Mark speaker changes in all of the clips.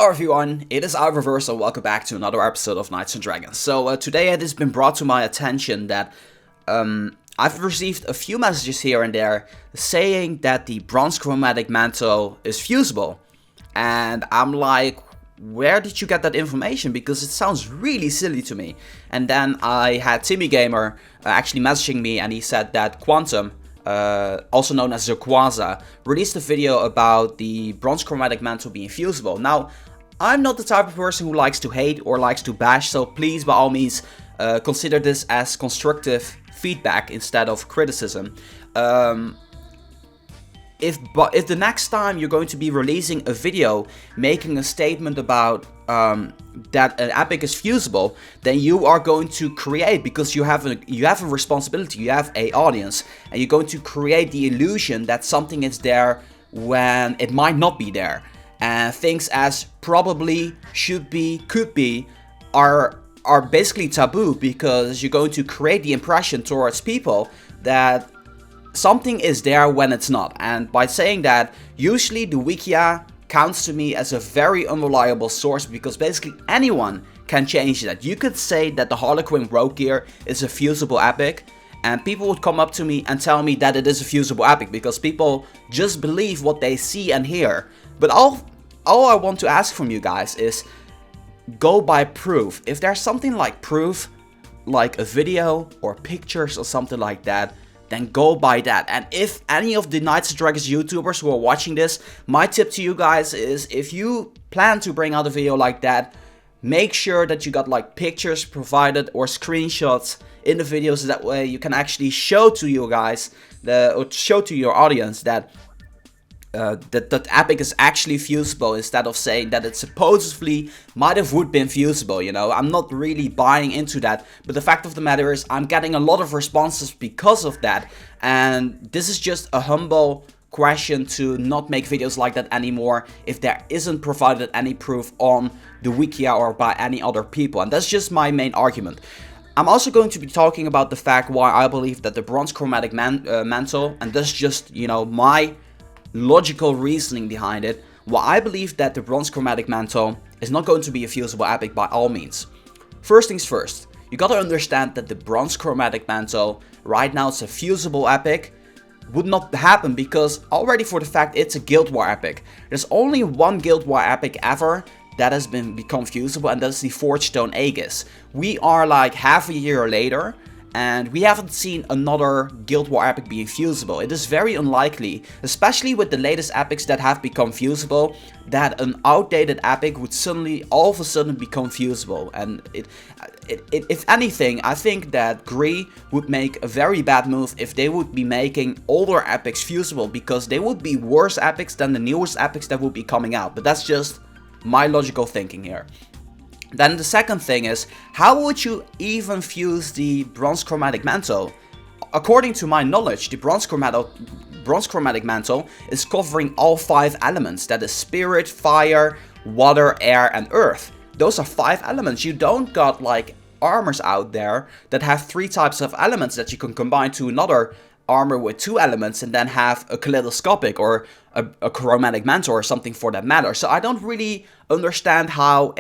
Speaker 1: Hello everyone, it is Reversal. Welcome back to another episode of Knights and Dragons. So today it has been brought to my attention that I've received a few messages here and there saying that the Bronze Chromatic Mantle is fusible. And I'm like, where did you get that information? Because it sounds really silly to me. And then I had Timmy Gamer actually messaging me, and he said that Quantum, also known as Zerquaza, released a video about the Bronze Chromatic Mantle being fusible. Now, I'm not the type of person who likes to hate or likes to bash, so please, by all means, consider this as constructive feedback instead of criticism. If the next time you're going to be releasing a video making a statement about that an epic is fusible, then you are going to create, because you have a responsibility, you have an audience, and you're going to create the illusion that something is there when it might not be there. And things as probably, should be, could be are basically taboo, because you're going to create the impression towards people that something is there when it's not. And by saying that, usually the Wikia counts to me as a very unreliable source, because basically anyone can change that. You could say that the Harlequin Rogue Gear is a fusible epic, and people would come up to me and tell me that it is a fusible epic, because people just believe what they see and hear. But all I want to ask from you guys is, go by proof. If there's something like proof, like a video or pictures or something like that, then go by that. And if any of the Knights and Dragons YouTubers who are watching this, my tip to you guys is, if you plan to bring out a video like that, make sure that you got like pictures provided or screenshots in the videos. That way you can actually show to you guys, or show to your audience that that epic is actually fusible, instead of saying that it supposedly might have been fusible. You know, I'm not really buying into that, but the fact of the matter is I'm getting a lot of responses because of that, and this is just a humble question to not make videos like that anymore if there isn't provided any proof on the Wikia or by any other people. And that's just my main argument. I'm also going to be talking about the fact why I believe that the Bronze Chromatic Mantle, and that's just, you know, my logical reasoning behind it, why I believe that the Bronze Chromatic Mantle is not going to be a fusible epic by all means. First things first, you gotta understand that the Bronze Chromatic Mantle, right now it's a fusible epic, would not happen because already for the fact it's a Guild War epic. There's only one Guild War epic ever that has become fusible, and that's the Forge Stone Aegis. We are like half a year later, and we haven't seen another Guild War epic being fusible. It is very unlikely, especially with the latest epics that have become fusible, that an outdated epic would suddenly, all of a sudden, become fusible. And if anything, I think that Gree would make a very bad move if they would be making older epics fusible, because they would be worse epics than the newest epics that would be coming out. But that's just my logical thinking here. Then the second thing is, how would you even fuse the Bronze Chromatic Mantle? According to my knowledge, the Bronze Chromatic Mantle is covering all 5 elements. That is spirit, fire, water, air, and earth. Those are 5 elements. You don't got like armors out there that have 3 types of elements that you can combine to another armor with 2 elements and then have a kaleidoscopic or a chromatic mantle or something for that matter. So I don't really understand how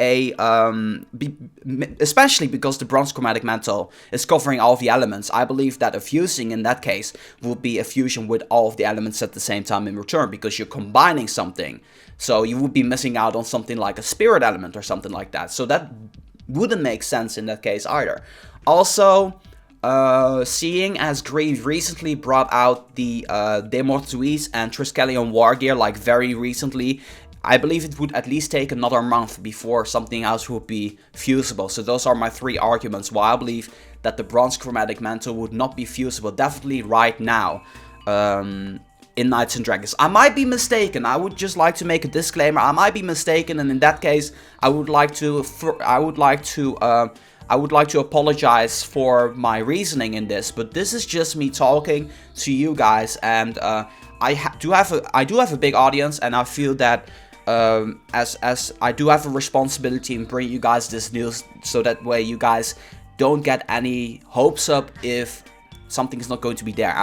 Speaker 1: especially because the Bronze Chromatic Mantle is covering all of the elements. I believe that a fusing in that case would be a fusion with all of the elements at the same time in return, because you're combining something. So you would be missing out on something like a spirit element or something like that. So that wouldn't make sense in that case either. Also, seeing as Gree recently brought out the Demortuis and Triskelion War Gear, like very recently, I believe it would at least take another month before something else would be fusible. So those are my 3 arguments why I believe that the Bronze Chromatic Mantle would not be fusible, definitely right now, in Knights and Dragons. I might be mistaken. I would just like to make a disclaimer. I might be mistaken, and in that case, I would like to apologize for my reasoning in this, but this is just me talking to you guys, and I do have a big audience, and I feel that as I do have a responsibility in bringing you guys this news, so that way you guys don't get any hopes up if something's not going to be there.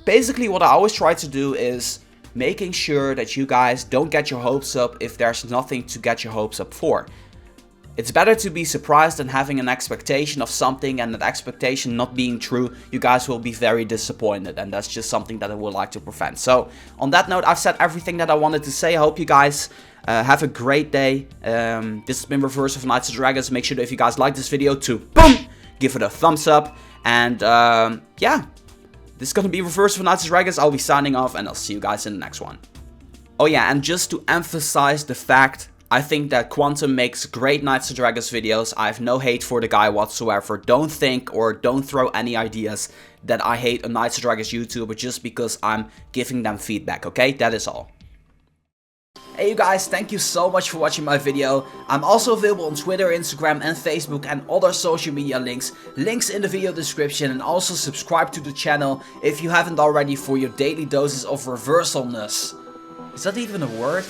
Speaker 1: Basically what I always try to do is making sure that you guys don't get your hopes up if there's nothing to get your hopes up for. It's better to be surprised than having an expectation of something and that expectation not being true. You guys will be very disappointed, and that's just something that I would like to prevent. So on that note, I've said everything that I wanted to say. I hope you guys have a great day. This has been Reversal for Knights of Dragons. Make sure that if you guys like this video to boom, give it a thumbs up. And yeah, this is gonna be Reversal for Knights of Dragons. I'll be signing off, and I'll see you guys in the next one. Oh yeah, and just to emphasize the fact, I think that Quantum makes great Knights of Dragons videos. I have no hate for the guy whatsoever. Don't think or don't throw any ideas that I hate a Knights of Dragons YouTuber just because I'm giving them feedback, okay? That is all. Hey you guys, thank you so much for watching my video. I'm also available on Twitter, Instagram and Facebook and other social media links. Links in the video description, and also subscribe to the channel if you haven't already for your daily doses of reversalness. Is that even a word?